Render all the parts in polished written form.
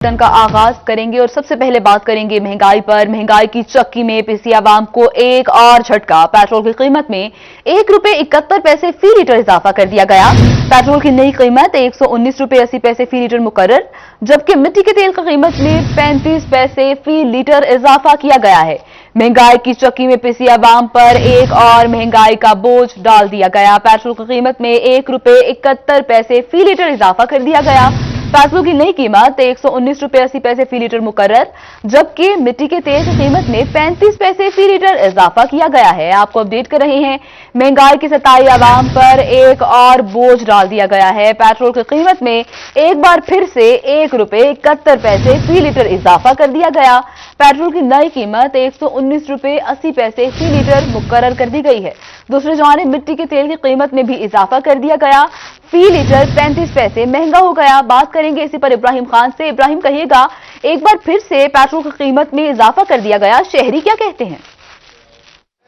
Bulletin का आगाज करेंगे और सबसे पहले बात करेंगे महंगाई पर। महंगाई की चक्की में पिसी आवाम को एक और झटका। पेट्रोल की कीमत में ₹1.71 फी लीटर इजाफा कर दिया गया। पेट्रोल की नई कीमत ₹119.80 फी लीटर मुकर्रर, जबकि मिट्टी के तेल की कीमत में 35 पैसे फी लीटर इजाफा किया गया है। महंगाई की चक्की में पिसी आवाम पर एक और महंगाई का बोझ डाल दिया गया। पेट्रोल की कीमत में ₹1.71 फी लीटर इजाफा कर दिया गया। पेट्रोल की नई कीमत ₹119.80 फी लीटर मुकर्रर, जबकि मिट्टी के तेल की कीमत में 35 पैसे फी लीटर इजाफा किया गया है। आपको अपडेट कर रहे हैं, महंगाई की सताई आवाम पर एक और बोझ डाल दिया गया है। पेट्रोल की कीमत में एक बार फिर से ₹1.71 फी लीटर इजाफा कर दिया गया। पेट्रोल की नई कीमत ₹119.80 फी लीटर मुकर्रर कर दी गई है। दूसरी जानिब मिट्टी के तेल की कीमत में भी इजाफा कर दिया गया। फी लीटर 35 पैसे महंगा हो गया। बात करेंगे इसी पर इब्राहिम खान से। इब्राहिम, कहिएगा, एक बार फिर से पेट्रोल की कीमत में इजाफा कर दिया गया, शहरी क्या कहते हैं?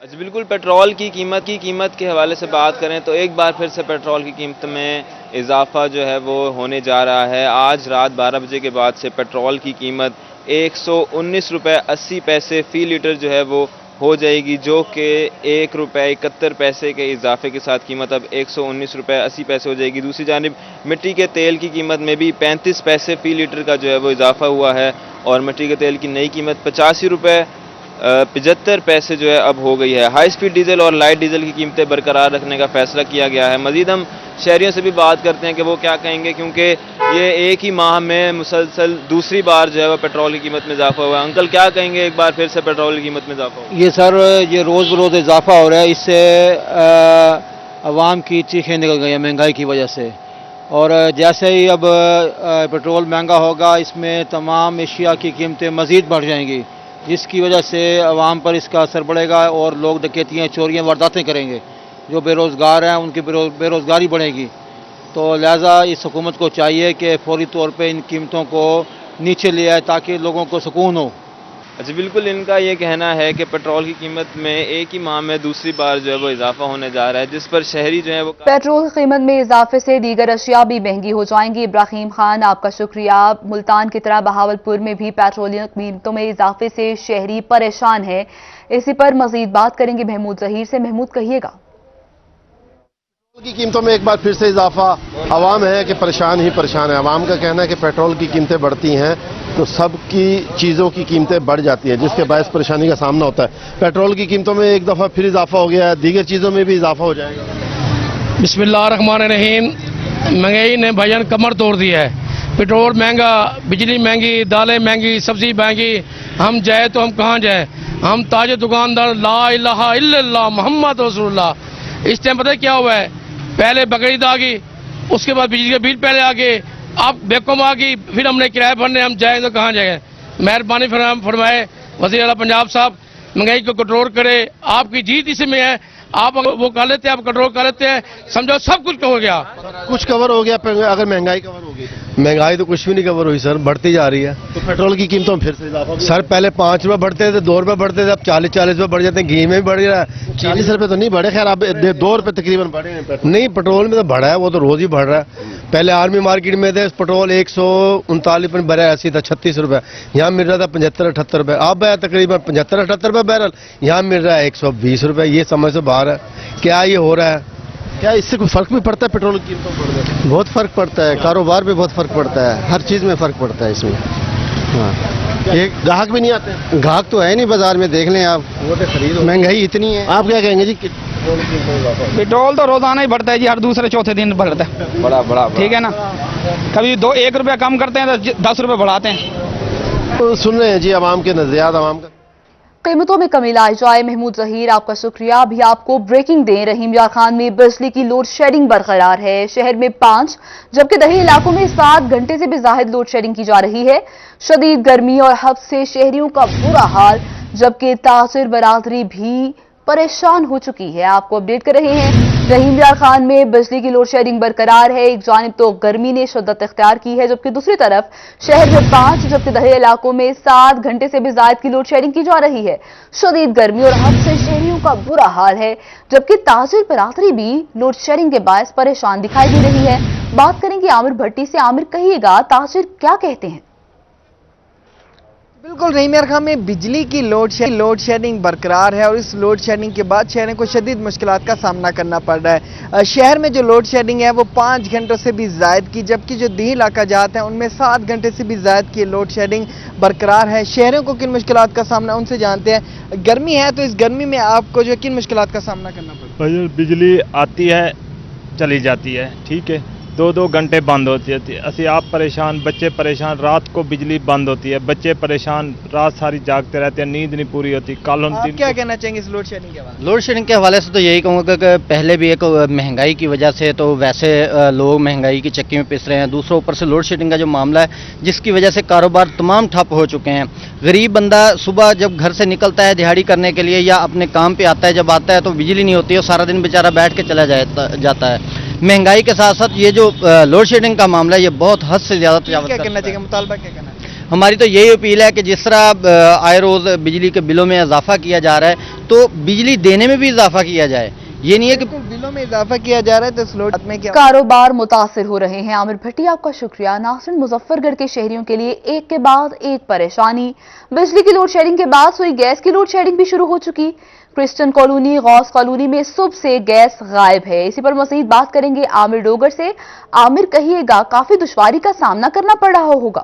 जी बिल्कुल, पेट्रोल की कीमत के हवाले से बात करें तो एक बार फिर से पेट्रोल की कीमत में इजाफा जो है वो होने जा रहा है। आज रात 12 बजे के बाद से पेट्रोल की कीमत ₹119.80 फी लीटर जो है वो हो जाएगी, जो कि ₹1.71 के इजाफे के साथ कीमत अब ₹119.80 हो जाएगी। दूसरी जानिब मिट्टी के तेल की कीमत में भी 35 पैसे फी लीटर का जो है वो इजाफा हुआ है और मिट्टी के तेल की नई कीमत ₹85.75 जो है अब हो गई है। हाई स्पीड डीजल और लाइट डीजल की कीमतें बरकरार रखने का फैसला किया गया है। मजीद हम शहरियों से भी बात करते हैं कि वो क्या कहेंगे, क्योंकि ये एक ही माह में मुसलसल दूसरी बार जो है वो पेट्रोल की कीमत में इजाफा हुआ है। अंकल, क्या कहेंगे, एक बार फिर से पेट्रोल की कीमत में इजाफा हुआ? ये सर, ये रोज़ बरोज़ इजाफा हो रहा है। इससे आवाम की चीखें निकल गई हैं महंगाई की वजह से। और जैसे ही अब पेट्रोल महंगा होगा, इसमें तमाम एशिया की कीमतें मज़ीद बढ़ जाएंगी, जिसकी वजह से आवाम पर इसका असर पड़ेगा और लोग डकैतियाँ, चोरियाँ, वारदातें करेंगे। जो बेरोज़गार हैं उनकी बेरोज़गारी बढ़ेगी। तो लिहाजा इस हुकूमत को चाहिए कि फौरी तौर पे इन कीमतों को नीचे ले आए ताकि लोगों को सुकून हो। अच्छा, बिल्कुल, इनका ये कहना है कि पेट्रोल की कीमत में एक ही माह में दूसरी बार जो है वो इजाफा होने जा रहा है, जिस पर शहरी जो है वो पेट्रोल की कीमत में इजाफे से दीगर अशिया भी महंगी हो जाएंगी। इब्राहिम खान, आपका शुक्रिया। मुल्तान की तरह बहावलपुर में भी पेट्रोलियम कीमतों में इजाफे से शहरी परेशान है। इसी पर मजीद बात करेंगे महमूद जहीर से। महमूद, कहिएगा। की कीमतों में एक बार फिर से इजाफा। आवाम है कि परेशान ही परेशान है। आवाम का कहना है कि पेट्रोल की कीमतें बढ़ती हैं तो सबकी चीज़ों की कीमतें बढ़ जाती हैं, जिसके बायस परेशानी का सामना होता है। पेट्रोल की कीमतों में एक दफ़ा फिर इजाफा हो गया है, दीगर चीज़ों में भी इजाफा हो जाएगा। बिस्मिल्लाहिर्रहमानिर्रहीम। महंगाई ने भाईजान कमर तोड़ दी है। पेट्रोल महंगा, बिजली महंगी, दालें महंगी, सब्जी महंगी। हम जाए तो हम कहाँ जाए? हम ताजे दुकानदार ला इलाहा इल्लल्लाह मुहम्मद रसूलुल्लाह। इस टाइम पता है क्या हुआ है? पहले बकरीद आ गई, उसके बाद बिजली के बिल पहले आ गए, अब बेकम आ गई, फिर हमने किराया भरने, हम जाएँ तो कहाँ जाएंगे? मेहरबानी फरमाए वज़ीर आला पंजाब साहब, महंगाई को कंट्रोल करे। आपकी जीत इसमें है, आप वो कर लेते हैं, आप कंट्रोल कर लेते हैं, समझो सब कुछ हो गया। कुछ कवर हो गया अगर महंगाई कवर होगी? महंगाई तो कुछ भी नहीं कवर हुई सर, बढ़ती जा रही है। तो पेट्रोल की कीमतों में फिर से इजाफा? सर, पहले 5 रुपए बढ़ते थे, 2 रुपए बढ़ते थे, अब 40 रुपए बढ़ जाते हैं। घी में भी बढ़ रहा है। 40 रुपए तो नहीं बढ़े, खैर अब 2 रुपए तकरीबन बढ़े हैं। नहीं, पेट्रोल में तो बढ़ा है, वो तो रोज ही बढ़ रहा है। पहले आर्मी मार्केट में थे पेट्रोल 139 में बरह ऐसी था 36 रुपए, यहाँ मिल रहा था 75-78 रुपए। अब है तकरीबन 75-78 रुपए बैरल, यहाँ मिल रहा है 120 रुपए। ये समझ से बाहर है, क्या ये हो रहा है? क्या इससे कोई फर्क भी पड़ता है पेट्रोल की कीमतों पर? बहुत फर्क पड़ता है, कारोबार पे बहुत फर्क पड़ता है, हर चीज में फर्क पड़ता है इसमें। हाँ, एक ग्राहक भी नहीं आते? ग्राहक तो है नहीं बाजार में, देख लें आप, वो तो खरीद, महंगाई इतनी है। आप क्या कहेंगे जी? पेट्रोल तो रोजाना ही बढ़ता है जी, हर दूसरे चौथे दिन बढ़ता है। बड़ा ठीक है ना, कभी 1 रुपया कम करते हैं तो 10 रुपये बढ़ाते हैं। तो सुन रहे हैं जी आवाम के नजरियात, आवाम का कीमतों में कमी लाई जाए। महमूद जहीर, आपका शुक्रिया। अभी आपको ब्रेकिंग दें। रहीम यार खान में बिजली की लोड शेडिंग बरकरार है। शहर में 5 जबकि दही इलाकों में 7 घंटे से भी ज्यादा लोड शेडिंग की जा रही है। शदीद गर्मी और हब्स से शहरियों का बुरा हाल, जबकि ताजिर बरादरी भी परेशान हो चुकी है। आपको अपडेट कर रहे हैं। रहीम यार खान में बिजली की लोड शेडिंग बरकरार है। एक जानिब तो गर्मी ने शिद्दत इख्तियार की है, जबकि दूसरी तरफ शहर में 5 जबकि दही इलाकों में 7 घंटे से भी ज्यादा की लोड शेडिंग की जा रही है। शदीद गर्मी और हद से शहरियों का बुरा हाल है, जबकि ताजिर बरादरी भी लोड शेडिंग के बायस परेशान दिखाई दे रही है। बात करेंगे आमिर भट्टी से। आमिर, कहिएगा, ताजिर क्या कहते हैं? بالکل رحیم یار خان میں بجلی کی لوڈ شیڈنگ برقرار ہے اور اس لوڈ شیڈنگ کے بعد شہریوں کو شدید مشکلات کا سامنا کرنا پڑ رہا ہے. شہر میں جو لوڈ شیڈنگ ہے وہ 5 گھنٹوں سے بھی زائد کی، جبکہ جو دیہی علاقہ جات ہیں ان میں 7 گھنٹے سے بھی زائد کی لوڈ شیڈنگ برقرار ہے. شہریوں کو کن مشکلات کا سامنا ان سے جانتے ہیں. گرمی ہے تو اس گرمی میں آپ کو جو کن مشکلات کا سامنا کرنا پڑتا ہے؟ بجلی آتی ہے چلی جاتی ہے، ٹھیک ہے، 2 گھنٹے بند ہوتی ہے. اسی آپ پریشان، بچے پریشان، رات کو بجلی بند ہوتی ہے، بچے پریشان، رات ساری جاگتے رہتے ہیں، نیند نہیں پوری ہوتی. آپ کیا کہنا چاہیں گے اس لوڈ شیڈنگ کے بارے میں؟ لوڈ شیڈنگ کے حوالے سے تو یہی کہوں گا کہ پہلے بھی ایک مہنگائی کی وجہ سے تو ویسے لوگ مہنگائی کی چکی میں پس رہے ہیں، دوسروں اوپر سے لوڈ شیڈنگ کا جو معاملہ ہے جس کی وجہ سے کاروبار تمام ٹھپ ہو چکے ہیں. غریب بندہ صبح جب گھر سے نکلتا ہے دہاڑی کرنے کے لیے یا اپنے کام پہ آتا ہے، جب آتا ہے تو بجلی نہیں ہوتی ہے، سارا دن بیچارہ بیٹھ کے چلا جاتا ہے. مہنگائی کے ساتھ ساتھ یہ جو لوڈ شیڈنگ کا معاملہ ہے یہ بہت حد سے زیادہ تجاوز کیا کرتا کرنا ہے. چاہیے، مطالبہ کیا کرنا چاہیے؟ ہماری تو یہی اپیل ہے کہ جس طرح آئے روز بجلی کے بلوں میں اضافہ کیا جا رہا ہے تو بجلی دینے میں بھی اضافہ کیا جائے. یہ نہیں ہے کہ بلوں میں اضافہ کیا جا رہا ہے تو اس لوڈ میں کیا کاروبار متاثر ہو رہے ہیں. عامر بھٹی آپ کا شکریہ. ناصرین، مظفر گڑھ کے شہریوں کے لیے ایک کے بعد ایک پریشانی. بجلی کی لوڈ شیڈنگ کے بعد سوئی گیس کی لوڈ شیڈنگ بھی شروع ہو چکی. کرسچن کالونی، غوث کالونی میں صبح سے گیس غائب ہے. اسی پر مزید بات کریں گے عامر ڈوگر سے. عامر، کہیے گا کافی دشواری کا سامنا کرنا پڑ رہا ہوگا.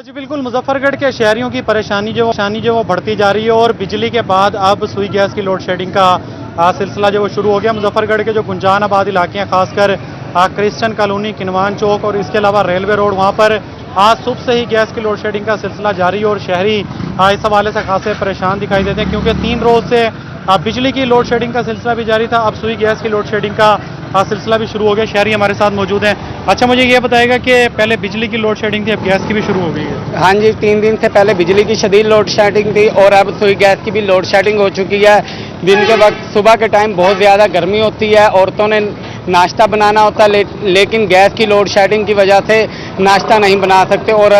جی بالکل، مظفر گڑھ کے شہریوں کی پریشانی جو وہ بڑھتی جا رہی ہے اور بجلی کے بعد اب سوئی گیس کی لوڈ شیڈنگ کا سلسلہ جو وہ شروع ہو گیا. مظفر گڑھ کے جو گنجان آباد علاقے ہیں، خاص کر کرسچن کالونی، کنوان چوک اور اس کے علاوہ ریلوے روڈ، وہاں پر آج صبح سے ہی گیس کی لوڈ شیڈنگ کا سلسلہ جاری ہے اور شہری اس حوالے سے خاصے پریشان دکھائی دیتے ہیں کیونکہ 3 روز سے بجلی کی لوڈ شیڈنگ کا سلسلہ بھی جاری تھا. اب سوئی گیس کی لوڈ شیڈنگ کا سلسلہ بھی شروع ہو گیا. شہری ہمارے ساتھ موجود ہیں. اچھا، مجھے یہ بتائے گا کہ پہلے بجلی کی لوڈ شیڈنگ تھی، اب گیس کی بھی شروع ہو گئی ہے؟ ہاں جی، 3 دن سے پہلے بجلی کی شدید لوڈ شیڈنگ تھی اور اب سوئی گیس کی بھی لوڈ شیڈنگ ہو چکی ہے. دن کے وقت صبح کے ٹائم بہت زیادہ گرمی ہوتی ہے، عورتوں نے ناشتہ بنانا ہوتا ہے لیکن گیس کی لوڈ شیڈنگ کی وجہ سے ناشتہ نہیں بنا سکتے اور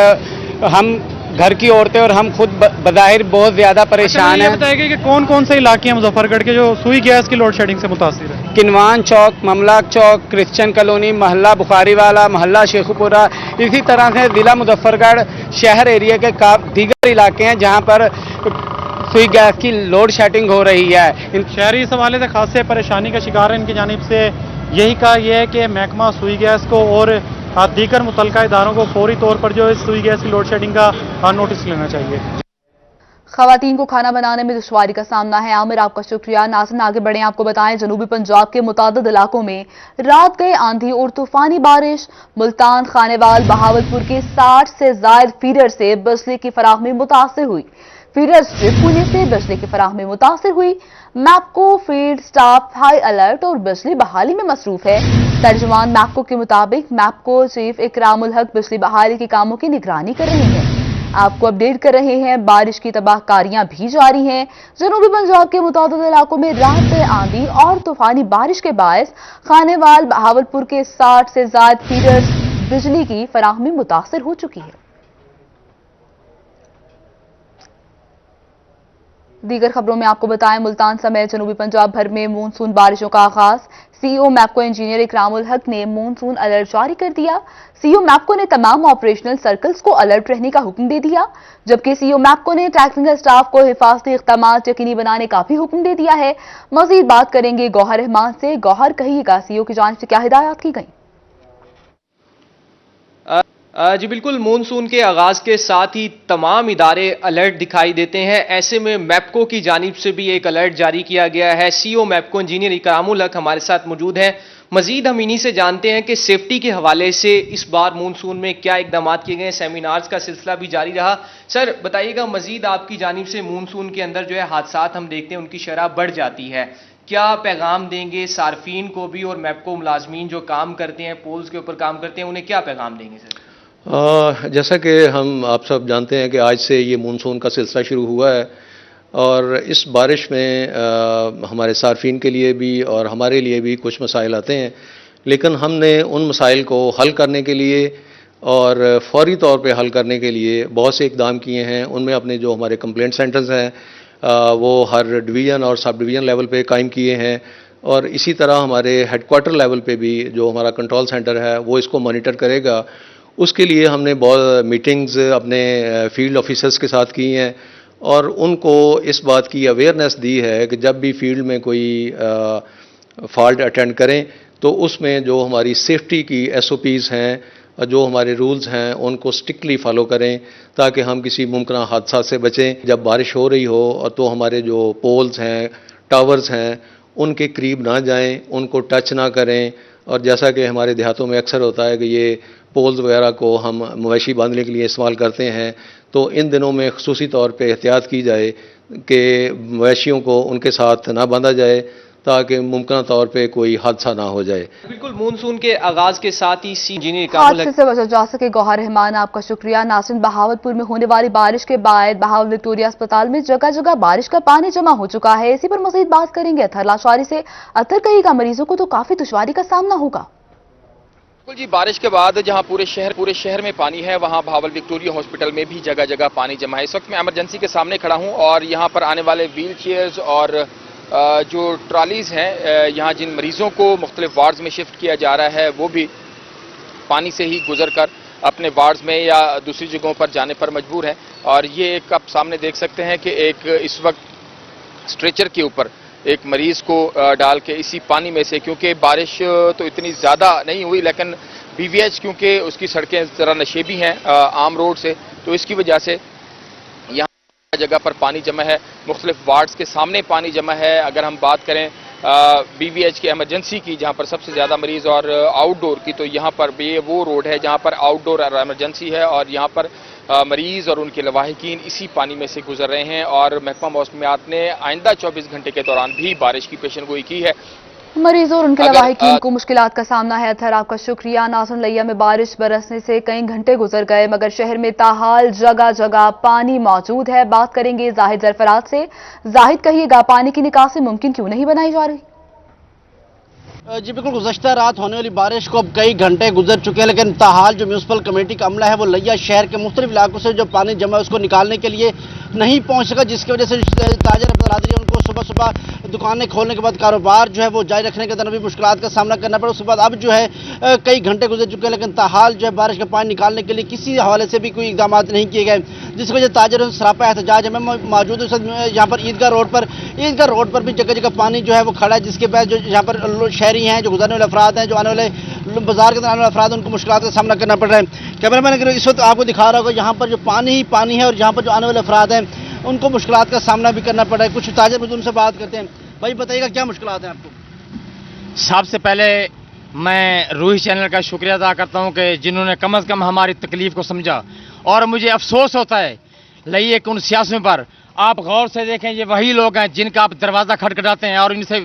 ہم گھر کی عورتیں اور ہم خود بظاہر بہت زیادہ پریشان ہیں. یہ بتائے گا کہ کون کون سے علاقے ہیں مظفر گڑھ کے جو سوئی گیس کی لوڈ شیڈنگ سے متاثر ہیں؟ کنوان چوک، مملاک چوک، کرسچن کالونی، محلہ بخاری والا، محلہ شیخو پورہ، اسی طرح سے ضلع مظفر گڑھ شہر ایریا کے دیگر علاقے ہیں جہاں پر سوئی گیس کی لوڈ شیڈنگ ہو رہی ہے. شہری اس حوالے سے خاصے پریشانی کا شکار ہے. ان کی جانب سے یہی کہا یہ ہے کہ محکمہ سوئی گیس کو اور دیگر متعلقہ اداروں کو فوری طور پر جو اس سوئی گیس کی لوڈ شیڈنگ کا نوٹس لینا چاہیے. خواتین کو کھانا بنانے میں دشواری کا سامنا ہے. عامر، آپ کا شکریہ. ناظرین، آگے بڑھیں، آپ کو بتائیں جنوبی پنجاب کے متعدد علاقوں میں رات گئے آندھی اور طوفانی بارش. ملتان، خانیوال، بہاولپور کے 60 سے زائد فیڈر سے بجلی کی فراہمی متاثر ہوئی. فیڈر سٹرپ ہونے سے بجلی کی فراہمی متاثر ہوئی. MEPCO field staff high alert اور بجلی بحالی میں مصروف ہے. ترجمان میپکو کے مطابق میپکو چیف اکرام الحق بجلی بحالی کے کاموں کی نگرانی کر رہے ہیں. آپ کو اپڈیٹ کر رہے ہیں. بارش کی تباہ کاریاں بھی جاری ہیں. جنوبی پنجاب کے متعدد علاقوں میں رات سے آندھی اور طوفانی بارش کے باعث خانیوال، بہاولپور کے 60 سے زائد فیڈرز بجلی کی فراہمی متاثر ہو چکی ہے. دیگر خبروں میں آپ کو بتائیں ملتان سمیت جنوبی پنجاب بھر میں مونسون بارشوں کا آغاز. سی او میپکو انجینئر اکرام الحق نے مونسون الرٹ جاری کر دیا. سی او میپکو نے تمام آپریشنل سرکلز کو الرٹ رہنے کا حکم دے دیا، جبکہ سی او میپکو نے ٹیکنیکل سٹاف کو حفاظتی اقدامات یقینی بنانے کا بھی حکم دے دیا ہے. مزید بات کریں گے گوہر رحمان سے. گوہر، کہیے گا سی او کی جانب سے کیا ہدایات کی گئیں؟ جی بالکل، مونسون کے آغاز کے ساتھ ہی تمام ادارے الرٹ دکھائی دیتے ہیں. ایسے میں میپکو کی جانب سے بھی ایک الرٹ جاری کیا گیا ہے. سی او میپکو انجینئر اکرام الحق ہمارے ساتھ موجود ہیں. مزید ہم انہی سے جانتے ہیں کہ سیفٹی کے حوالے سے اس بار مونسون میں کیا اقدامات کیے گئے. سیمینارز کا سلسلہ بھی جاری رہا. سر بتائیے گا مزید آپ کی جانب سے مونسون کے اندر جو ہے حادثات ہم دیکھتے ہیں ان کی شرح بڑھ جاتی ہے، کیا پیغام دیں گے صارفین کو بھی اور میپکو ملازمین جو کام کرتے ہیں پولز کے اوپر کام کرتے ہیں انہیں کیا پیغام دیں گے سر؟ جیسا کہ ہم آپ سب جانتے ہیں کہ آج سے یہ مونسون کا سلسلہ شروع ہوا ہے اور اس بارش میں ہمارے صارفین کے لیے بھی اور ہمارے لیے بھی کچھ مسائل آتے ہیں، لیکن ہم نے ان مسائل کو حل کرنے کے لیے اور فوری طور پہ حل کرنے کے لیے بہت سے اقدام کیے ہیں. ان میں اپنے جو ہمارے کمپلینٹ سینٹرز ہیں وہ ہر ڈویژن اور سب ڈویژن لیول پہ قائم کیے ہیں اور اسی طرح ہمارے ہیڈ کوارٹر لیول پہ بھی جو ہمارا کنٹرول سینٹر ہے وہ اس کو مانیٹر کرے گا. اس کے لیے ہم نے بہت میٹنگز اپنے فیلڈ آفیسرز کے ساتھ کی ہیں اور ان کو اس بات کی اویئرنیس دی ہے کہ جب بھی فیلڈ میں کوئی فالٹ اٹینڈ کریں تو اس میں جو ہماری سیفٹی کی SOPs ہیں، جو ہمارے رولز ہیں، ان کو اسٹرکٹلی فالو کریں تاکہ ہم کسی ممکنہ حادثات سے بچیں۔ جب بارش ہو رہی ہو تو ہمارے جو پولز ہیں، ٹاورز ہیں، ان کے قریب نہ جائیں، ان کو ٹچ نہ کریں، اور جیسا کہ ہمارے دیہاتوں میں اکثر ہوتا ہے کہ یہ پولز وغیرہ کو ہم مویشی باندھنے کے لیے استعمال کرتے ہیں، تو ان دنوں میں خصوصی طور پہ احتیاط کی جائے کہ مویشیوں کو ان کے ساتھ نہ باندھا جائے تاکہ ممکنہ طور پہ کوئی حادثہ نہ ہو جائے۔ بالکل مونسون کے آغاز کے ساتھ ہی انجینئر حادثے سے بچا جا سکے گوہر رحمان، آپ کا شکریہ۔ ناصرین، بہاولپور میں ہونے والی بارش کے بعد بہاول وکٹوریہ اسپتال میں جگہ جگہ بارش کا پانی جمع ہو چکا ہے۔ اسی پر مزید بات کریں گے اطہر لاشواری سے۔ اطہر، کہیے گا مریضوں کو تو کافی دشواری کا سامنا ہوگا۔ جی، بارش کے بعد جہاں پورے شہر میں پانی ہے، وہاں بہاول وکٹوریہ ہاسپٹل میں بھی جگہ جگہ پانی جمع ہے۔ اس وقت میں ایمرجنسی کے سامنے کھڑا ہوں اور یہاں پر آنے والے ویل چیئرز اور جو ٹرالیز ہیں، یہاں جن مریضوں کو مختلف وارڈز میں شفٹ کیا جا رہا ہے وہ بھی پانی سے ہی گزر کر اپنے وارڈز میں یا دوسری جگہوں پر جانے پر مجبور ہیں۔ اور یہ ایک آپ سامنے دیکھ سکتے ہیں کہ ایک اس وقت اسٹریچر کے اوپر ایک مریض کو ڈال کے اسی پانی میں سے، کیونکہ بارش تو اتنی زیادہ نہیں ہوئی لیکن BVH کیونکہ اس کی سڑکیں ذرا نشیبی ہیں عام روڈ سے، تو اس کی وجہ سے یہاں جگہ پر پانی جمع ہے، مختلف وارڈز کے سامنے پانی جمع ہے۔ اگر ہم بات کریں BVH کی ایمرجنسی کی، جہاں پر سب سے زیادہ مریض اور آؤٹ ڈور کی، تو یہاں پر بھی وہ روڈ ہے جہاں پر آؤٹ ڈور اور ایمرجنسی ہے، اور یہاں پر مریض اور ان کے لواحقین اسی پانی میں سے گزر رہے ہیں۔ اور محکمہ موسمیات نے آئندہ 24 گھنٹے کے دوران بھی بارش کی پیشن گوئی کی ہے۔ مریضوں اور ان کے لواحقین کو مشکلات کا سامنا ہے۔ اطہر، آپ کا شکریہ۔ ناصرین، لیا میں بارش برسنے سے کئی گھنٹے گزر گئے مگر شہر میں تاحال جگہ جگہ پانی موجود ہے۔ بات کریں گے زاہد ظرفرات سے۔ زاہد، کہیے گا پانی کی نکاسی ممکن کیوں نہیں بنائی جا رہی؟ جی بالکل، گزشتہ رات ہونے والی بارش کو اب کئی گھنٹے گزر چکے ہیں لیکن تاحال جو میونسپل کمیٹی کا عملہ ہے وہ لیا شہر کے مختلف علاقوں سے جو پانی جمع ہے اس کو نکالنے کے لیے نہیں پہنچ سکا، جس کی وجہ سے تاجر برادری ان کو صبح صبح دکانیں کھولنے کے بعد کاروبار جو ہے وہ جاری رکھنے کے دوران بھی مشکلات کا سامنا کرنا پڑا۔ اس کے بعد اب جو ہے کئی گھنٹے گزر چکے ہیں لیکن تاحال جو ہے بارش کا پانی نکالنے کے لیے کسی حوالے سے بھی کوئی اقدامات نہیں کیے گئے، جس کی وجہ سے تاجروں سے سراپا احتجاج ہے۔ میں موجود ہوں یہاں پر عیدگاہ روڈ پر بھی جگہ جگہ پانی جو ہے وہ کھڑا ہے، جس کے بعد جو یہاں پر شہری ہیں، جو گزرنے والے افراد ہیں، جو آنے والے بازار کے اندر آنے والے افراد ہیں، ان کو مشکلات کا سامنا کرنا پڑ رہا ہے۔ کیمرہ مین اس وقت آپ کو دکھا رہا ہوگا یہاں پر جو پانی ہی پانی ہے اور یہاں پر جو آنے والے افراد ہیں ان کو مشکلات کا سامنا بھی کرنا پڑ رہا ہے۔ کچھ تاجر مزدور سے بات کرتے ہیں۔ بھائی بتائیے گا کیا مشکلات ہیں آپ کو؟ سب سے پہلے میں روہی چینل کا شکریہ ادا کرتا ہوں کہ جنہوں نے کم از کم ہماری تکلیف کو سمجھا، اور مجھے افسوس ہوتا ہے لئیے کہ ان سیاسیوں پر آپ غور سے دیکھیں، یہ وہی لوگ ہیں جن کا آپ دروازہ کھٹکھٹاتے ہیں اور ان سے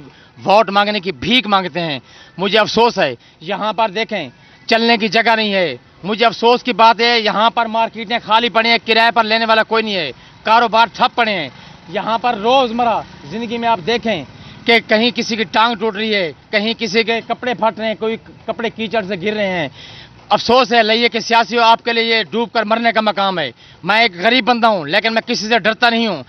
ووٹ مانگنے کی بھیک مانگتے ہیں۔ مجھے افسوس ہے یہاں پر دیکھیں چلنے کی جگہ نہیں ہے۔ مجھے افسوس کی بات ہے یہاں پر مارکیٹیں خالی پڑی ہیں، کرائے پر لینے والا کوئی نہیں ہے، کاروبار ٹھپ پڑے ہیں۔ یہاں پر روزمرہ زندگی میں آپ دیکھیں کہ کہیں کسی کی ٹانگ ٹوٹ رہی ہے، کہیں کسی کے کپڑے پھٹ رہے ہیں، کوئی کپڑے کیچڑ سے گر رہے ہیں۔ افسوس ہے لئیے کہ سیاسیوں آپ کے لیے یہ ڈوب کر مرنے کا مقام ہے۔ میں ایک غریب بندہ ہوں لیکن میں کسی سے ڈرتا نہیں ہوں۔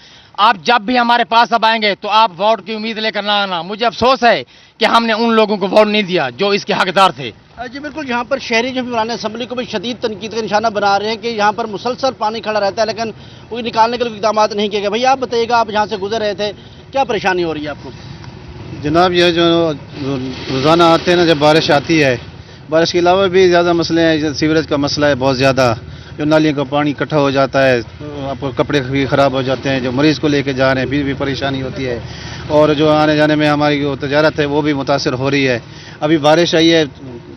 آپ جب بھی ہمارے پاس اب آئیں گے تو آپ ووٹ کی امید لے کر نہ آنا۔ مجھے افسوس ہے کہ ہم نے ان لوگوں کو ووٹ نہیں دیا جو اس کے حقدار تھے۔ جی بالکل، یہاں پر شہری جو ممبران اسمبلی کو بھی شدید تنقید کا نشانہ بنا رہے ہیں کہ یہاں پر مسلسل پانی کھڑا رہتا ہے لیکن کوئی نکالنے کے لیے اقدامات نہیں کیے گئے۔ بھائی آپ بتائیے گا، آپ یہاں سے گزر رہے تھے، کیا پریشانی ہو رہی ہے آپ کو؟ جناب یہ جو روزانہ آتے ہیں نا، جب بارش آتی ہے، بارش کے علاوہ بھی زیادہ مسئلے ہیں، سیوریج کا مسئلہ ہے بہت زیادہ، جو نالیوں کا پانی اکٹھا ہو جاتا ہے، آپ کو کپڑے بھی خراب ہو جاتے ہیں، جو مریض کو لے کے جا رہے ہیں پھر بھی پریشانی ہوتی ہے، اور جو آنے جانے میں ہماری جو تجارت ہے وہ بھی متاثر ہو رہی ہے۔ ابھی بارش آئی ہے،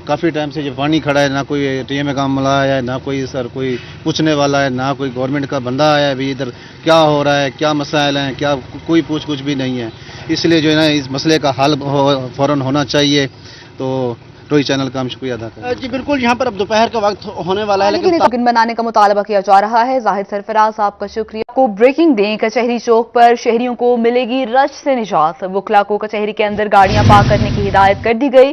کافی ٹائم سے جو پانی کھڑا ہے، نہ کوئی TM کا عملہ آیا ہے، نہ کوئی کوئی پوچھنے والا ہے، نہ کوئی گورنمنٹ کا بندہ آیا ہے ابھی ادھر کیا ہو رہا ہے، کیا مسائل ہیں، کیا کوئی کچھ بھی نہیں ہے۔ اس لیے جو ہے نا اس مسئلے کا حل فوراً ہونا چاہیے۔ تو روہی چینل کا ہم شکریہ ادا کرتے ہیں۔ جی بالکل، یہاں پر اب دوپہر کا وقت ہونے والا ہے لیکن بنانے کا مطالبہ کیا جا رہا ہے۔ زاہد سرفراز، آپ کا شکریہ۔ کو بریکنگ دیں، کچہری چوک پر شہریوں کو ملے گی رش سے نجات۔ وکلا کو کچہری کے اندر گاڑیاں پارک کرنے کی ہدایت کر دی گئی،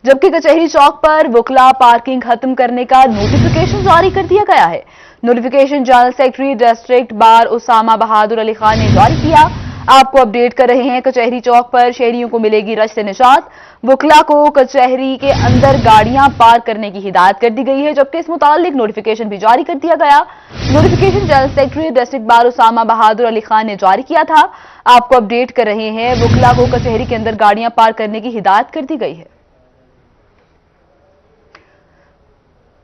جبکہ کچہری چوک پر وکلا پارکنگ ختم کرنے کا نوٹیفیکیشن جاری کر دیا گیا ہے۔ Notification general secretary district bar Usama Bahadur Ali Khan نے جاری کیا۔ आपको अपडेट कर रहे हैं, कचहरी चौक पर शहरियों को मिलेगी रश से निजात। वकला को कचहरी के अंदर गाड़ियां पार्क करने की हिदायत कर दी गई है, जबकि इस मुतालिक नोटिफिकेशन भी जारी कर दिया गया। Notification general secretary district bar Usama Bahadur Ali Khan ने जारी किया था। आपको अपडेट कर रहे हैं, वकला को कचहरी के अंदर गाड़ियां पार्क करने की हिदायत कर दी गई है।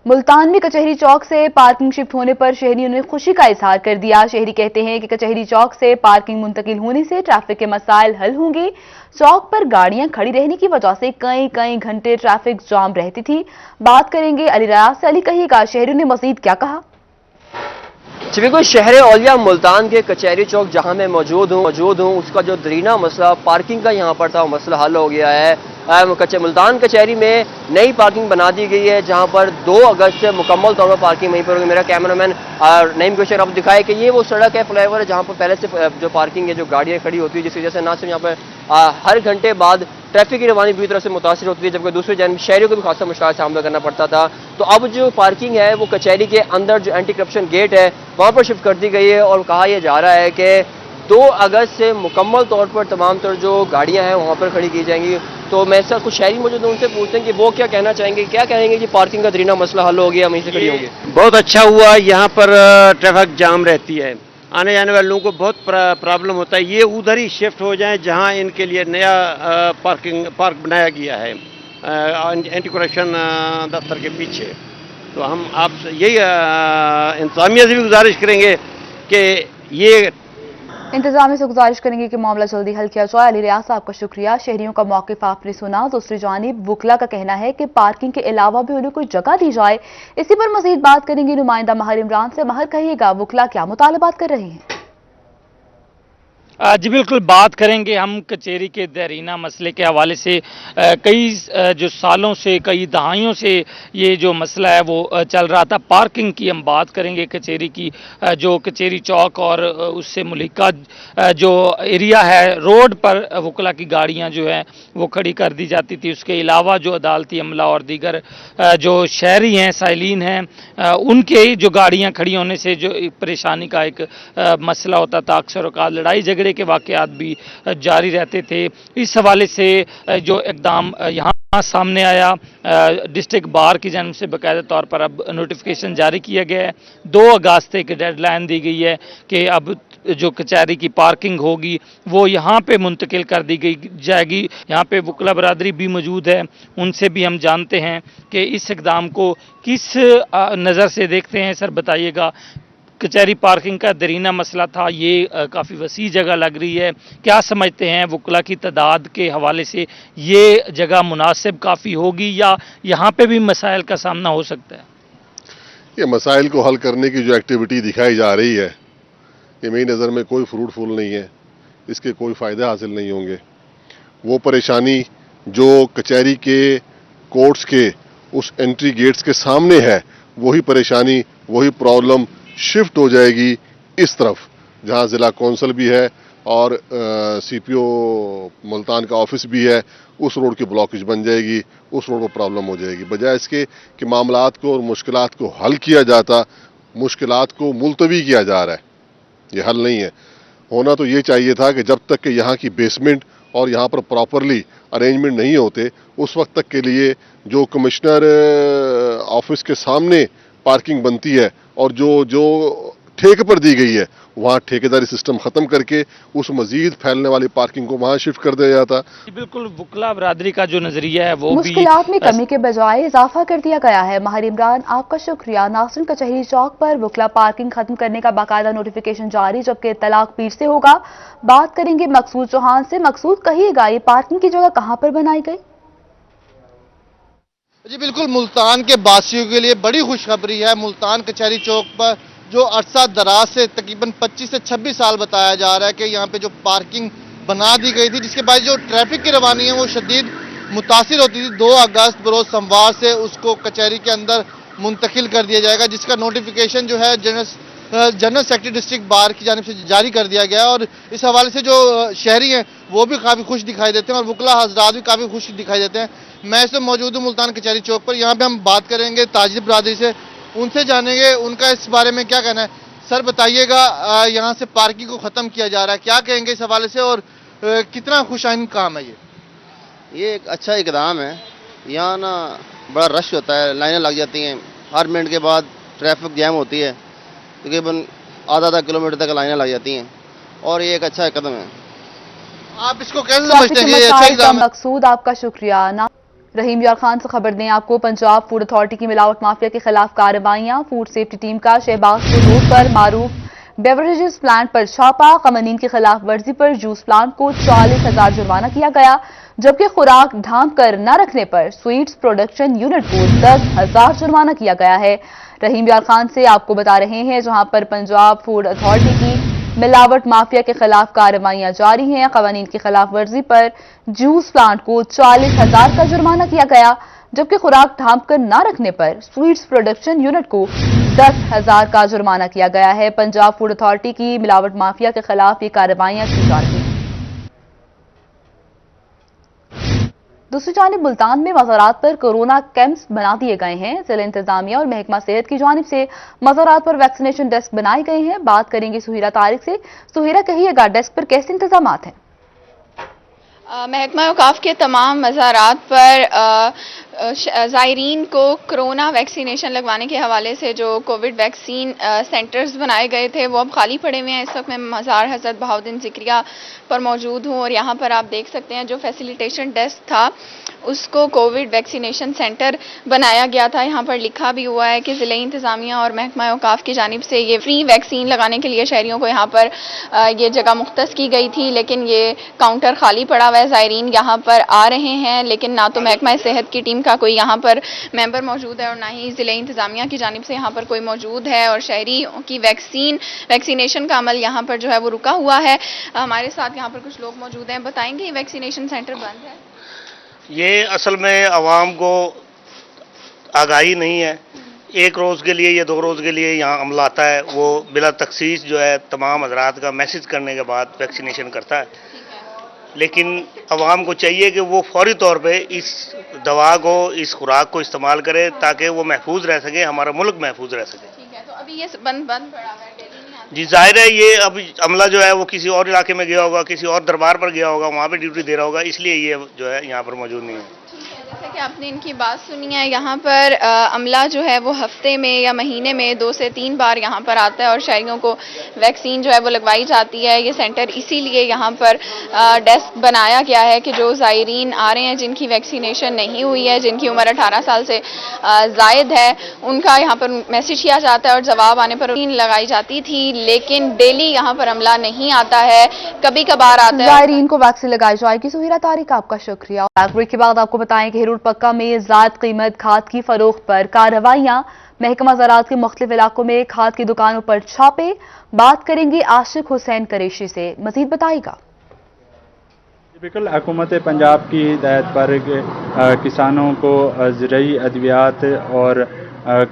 मुल्तान में कचहरी चौक से पार्किंग शिफ्ट होने पर शहरियों ने खुशी का इजहार कर दिया। शहरी कहते हैं कि कचहरी चौक से पार्किंग मुंतकिल होने से ट्रैफिक के मसाइल हल होंगे। चौक पर गाड़ियां खड़ी रहने की वजह से कई घंटे ट्रैफिक जाम रहती थी। बात करेंगे अली रियाज से। अली, कहिएगा शहरियों ने मजीद क्या कहा? जी बिल्कुल, शहर औलिया मुल्तान के कचहरी चौक जहां मैं मौजूद हूं, उसका जो दरीना मसला पार्किंग का यहां पर था, वो मसला हल हो गया है। मुल्तान कचहरी में नई पार्किंग बना दी गई है, जहां पर 2 अगस्त से मुकम्मल तौर पर पार्किंग वहीं पर होगी। मेरा कैमरामैन नईम गुलशन आपको दिखाए कि ये वो सड़क है, फ्लाईओवर है, जहां पर पहले से जो पार्किंग है, जो गाड़ियां खड़ी होती है, जिसकी वजह से ना सिर्फ यहाँ पर हर घंटे बाद ट्रैफिक की रवानी पूरी तरह से मुतासिर होती है, जबकि दूसरी जानब शहरियों को भी खासा मुश्किल का सामना करना पड़ता था। तो अब जो पार्किंग है वो कचहरी के अंदर जो एंटी करप्शन गेट है वहां पर शिफ्ट कर दी गई है, और कहा यह जा रहा है कि 2 अगस्त से मुकम्मल तौर पर तमाम तर जो गाड़ियां हैं वहां पर खड़ी की जाएंगी। तो मेरे साथ कुछ शहरी मौजूद हैं, उनसे पूछते हैं कि वो क्या कहना चाहेंगे, क्या कहेंगे कि पार्किंग का दरीना मसला हल हो गया, वहीं से खड़ी होंगे। बहुत अच्छा हुआ, यहाँ पर ट्रैफिक जाम रहती है, आने जाने वाले लोगों को बहुत प्रॉब्लम होता है। ये उधर ही शिफ्ट हो जाएं जहाँ इनके लिए नया पार्क बनाया गया है एंटी करप्शन दफ्तर के पीछे। तो हम आपसे यही इंतजामिया से भी गुजारिश करेंगे कि ये इंतजामिया से गुजारिश करेंगे कि मामला जल्दी हल किया जाए। अली रियाज साहब का शुक्रिया। शहरियों का मौक़िफ़ आपने सुना। दूसरी जानिब वकला का कहना है कि पार्किंग के अलावा भी उन्हें कोई जगह दी जाए। इसी पर मजीद बात करेंगे नुमाइंदा महर इमरान से। महर, कहिएगा वकला क्या मुतालबात कर रहे हैं? जी बिल्कुल, बात करेंगे हम कचहरी के देरीना मसले के हवाले से। कई जो सालों से, कई दहाइयों से ये जो मसला है वो चल रहा था। पार्किंग की हम बात करेंगे कचहरी की, जो कचहरी चौक और उससे मुल्हिका जो एरिया है, रोड पर वकला की गाड़ियां जो हैं वो खड़ी कर दी जाती थी। उसके अलावा जो अदालती अमला और दीगर जो शहरी हैं, साइलिन हैं, उनके जो गाड़ियाँ खड़ी होने से जो परेशानी का एक मसला होता था, अक्सर औकात लड़ाई झगड़े के वाकयात भी जारी रहते थे। इस हवाले से जो इकदाम यहाँ सामने आया, डिस्ट्रिक्ट बार की जानिब से बाकायदा तौर पर अब नोटिफिकेशन जारी किया गया है। 2 अगस्त एक डेडलाइन दी गई है कि अब जो कचहरी की पार्किंग होगी वो यहाँ पे मुंतकिल कर दी गई जाएगी। यहाँ पे वकला बरादरी भी मौजूद है, उनसे भी हम जानते हैं कि इस इकदाम को किस नज़र से देखते हैं। सर बताइएगा, कचहरी पार्किंग का दरीना मसला था, ये काफ़ी वसी जगह लग रही है, क्या समझते हैं वकला की तादाद के हवाले से ये जगह मुनासिब काफ़ी होगी या यहाँ पे भी मसाइल का सामना हो सकता है? ये मसाइल को हल करने की जो एक्टिविटी दिखाई जा रही है, ये मेरी नज़र में कोई फ्रूटफुल नहीं है, इसके कोई फ़ायदे हासिल नहीं होंगे। वो परेशानी जो कचहरी के कोर्ट्स के उस एंट्री गेट्स के सामने है, वही परेशानी, वही प्रॉब्लम शिफ्ट हो जाएगी इस तरफ, जहां ज़िला कौंसल भी है और सीपीओ मुल्तान का ऑफिस भी है। उस रोड की ब्लॉकेज बन जाएगी, उस रोड पर प्रॉब्लम हो जाएगी। बजाय इसके कि मामलात को और मुश्किलात को हल किया जाता, मुश्किलात को मुलतवी किया जा रहा है। ये हल नहीं है। होना तो ये चाहिए था कि जब तक कि यहाँ की बेसमेंट और यहाँ पर प्रॉपरली अरेंजमेंट नहीं होते, उस वक्त तक के लिए जो कमिश्नर ऑफिस के सामने पार्किंग बनती है और जो ठेके पर दी गई है, वहाँ ठेकेदारी सिस्टम ख़त्म करके उस मजीद फैलने वाली पार्किंग को वहाँ शिफ्ट कर दिया जाता। बिल्कुल, वकला बरादरी का जो नजरिया है वो मुश्किलात में कमी के बजाय इजाफा कर दिया गया है। महर इमरान, आपका शुक्रिया। नाज़रीन, कचहरी चौक पर वकला पार्किंग खत्म करने का बाकायदा नोटिफिकेशन जारी, जबकि तलाक पीर से होगा। बात करेंगे मकसूद चौहान से। मकसूद, कहिएगा ये पार्किंग की जगह कहाँ पर बनाई गई? जी बिल्कुल, मुल्तान के वासियों के लिए बड़ी खुशखबरी है। मुल्तान कचहरी चौक पर जो अरसा दराज से तकरीबन 25 से 26 साल बताया जा रहा है कि यहाँ पे जो पार्किंग बना दी गई थी, जिसके बाद जो ट्रैफिक की रवानी है वो शदीद मुतासिर होती थी। 2 अगस्त बरोज सोमवार से उसको कचहरी के अंदर मुंतकिल कर दिया जाएगा, जिसका नोटिफिकेशन जो है जनरल सेक्रेटरी डिस्ट्रिक्ट बार की जानिब से जारी कर दिया गया। और इस हवाले से जो शहरी हैं वो भी काफ़ी खुश दिखाई देते हैं और वकला हजरात भी काफ़ी खुश दिखाई देते हैं। मैं इस मौजूद हूँ मुल्तान कचहरी चौक पर। यहाँ पे हम बात करेंगे ताजिर बरादरी से, उनसे जानेंगे उनका इस बारे में क्या कहना है। सर बताइएगा, यहाँ से पार्किंग को ख़त्म किया जा रहा है, क्या कहेंगे इस हवाले से और कितना खुशाइन काम है ये एक अच्छा इकदाम है। यहाँ ना बड़ा रश होता है, लाइनें लग जाती हैं, हर मिनट के बाद ट्रैफिक जैम होती है, तकरीबन आधा किलोमीटर तक लाइनें लग जाती हैं और ये एक अच्छा कदम है। आप इसको कैसे समझते हैं? ये अच्छा मसाइल का इकदाम है? मकसूद आपका शुक्रिया। रहीम यार खान से खबर दें आपको, पंजाब फूड अथॉरिटी की मिलावट माफिया के खिलाफ कार्रवाइयां। फूड सेफ्टी टीम का शहबाजपुर रोड पर मारूफ बेवरेजेस प्लांट पर छापा। कवानीन की खिलाफ वर्जी पर जूस प्लांट को 40,000 जुर्माना किया गया, जबकि खुराक ढांप कर न रखने पर स्वीट्स प्रोडक्शन यूनिट को 10,000 जुर्माना किया गया है। रहीम यार खान से आपको बता रहे हैं, जहां पर पंजाब फूड अथॉरिटी की मिलावट माफिया के खिलाफ कार्रवाइयां जारी हैं। कवानीन की खिलाफ वर्जी पर जूस प्लांट को 40,000 का जुर्माना किया गया, जबकि खुराक ढांप कर न रखने पर स्वीट्स प्रोडक्शन यूनिट को 10,000 का जुर्माना किया गया है। पंजाब फूड अथॉरिटी की मिलावट माफिया के खिलाफ ये कार्रवाइयां की जा रही हैं। दूसरी जानिब मुल्तान में मज़ारात पर कोरोना कैंप्स बना दिए गए हैं। जिला इंतजामिया और महकमा सेहत की जानिब से मज़ारात पर वैक्सीनेशन डेस्क बनाए गए हैं। बात करेंगे सुहेरा तारिक से। सुहेरा, कहिएगा डेस्क पर कैसे इंतजाम हैं? महकमा औकाफ के तमाम मज़ारात पर ज़ायरीन को कोरोना वैक्सीनेशन लगवाने के हवाले से जो कोविड वैक्सीन सेंटर्स बनाए गए थे वो अब खाली पड़े हुए हैं। इस वक्त मैं मज़ार हज़रत बहाउद्दीन ज़िक्रिया पर मौजूद हूँ और यहाँ पर आप देख सकते हैं जो फैसिलिटेशन डेस्क था उसको कोविड वैक्सीनेशन सेंटर बनाया गया था। यहाँ पर लिखा भी हुआ है कि ज़िला इंतज़ामिया और महकमा औकाफ की जानिब से ये फ्री वैक्सीन लगाने के लिए शहरियों को यहाँ पर ये जगह मुख्तस की गई थी, लेकिन ये काउंटर खाली पड़ा हुआ है। ज़ायरीन यहाँ पर आ रहे हैं, लेकिन ना तो महकमा सेहत की टीम का कोई यहाँ पर मेंबर मौजूद है और ना ही ज़िला इंतज़ामिया की जानिब से यहाँ पर कोई मौजूद है और शहरियों की वैक्सीनेशन का अमल यहाँ पर जो है वो रुका हुआ है। हमारे साथ यहाँ पर कुछ लोग मौजूद हैं, बताएंगे ये वैक्सीनेशन सेंटर बंद है? ये असल में आवाम को आगाही नहीं है। एक रोज़ के लिए या 2 रोज़ के लिए यहाँ अमला आता है, वो बिला तखसीस जो है तमाम हजरात का मैसेज करने के बाद वैक्सीनेशन करता है, लेकिन आवाम को चाहिए कि वो फौरी तौर पे इस दवा को, इस खुराक को इस्तेमाल करे ताकि वो महफूज रह सके, हमारा मुल्क महफूज रह सके। ठीक है, तो अभी ये बंद पड़ा हुआ है, जी जाहिर है ये अब अमला जो है वो किसी और इलाके में गया होगा, किसी और दरबार पर गया होगा, वहाँ पे ड्यूटी दे रहा होगा, इसलिए ये जो है यहाँ पर मौजूद नहीं है। जैसे कि आपने इनकी बात सुनी है, यहाँ पर अमला जो है वो हफ्ते में या महीने में 2 से 3 बार यहाँ पर आता है और शहरियों को वैक्सीन जो है वो लगवाई जाती है। ये सेंटर इसीलिए यहाँ पर डेस्क बनाया गया है कि जो ज़ायरीन आ रहे हैं जिनकी वैक्सीनेशन नहीं हुई है, जिनकी उम्र 18 साल से ज़ायद है, उनका यहाँ पर मैसेज किया जाता है और जवाब आने पर वैक्सीन लगाई जाती थी, लेकिन डेली यहाँ पर अमला नहीं आता है, कभी कभार आता है। ज़ायरीन को वैक्सीन लगाई जाएगी। सुहेरा तारिक, आपका शुक्रिया। ब्रेक के बाद आपको बताएं कि हिरुड पक्का में ज़ायद कीमत खाद की फरोख्त पर कार्रवाइयां। महकमा ज़राअत के मुख्तलिफ इलाकों में खाद की दुकानों पर छापे। बात करेंगे आशिक हुसैन कुरैशी से, मजीद बताएगा। बिल्कुल, हुकूमत पंजाब की हिदायत पर किसानों को ज़राई अद्वियात और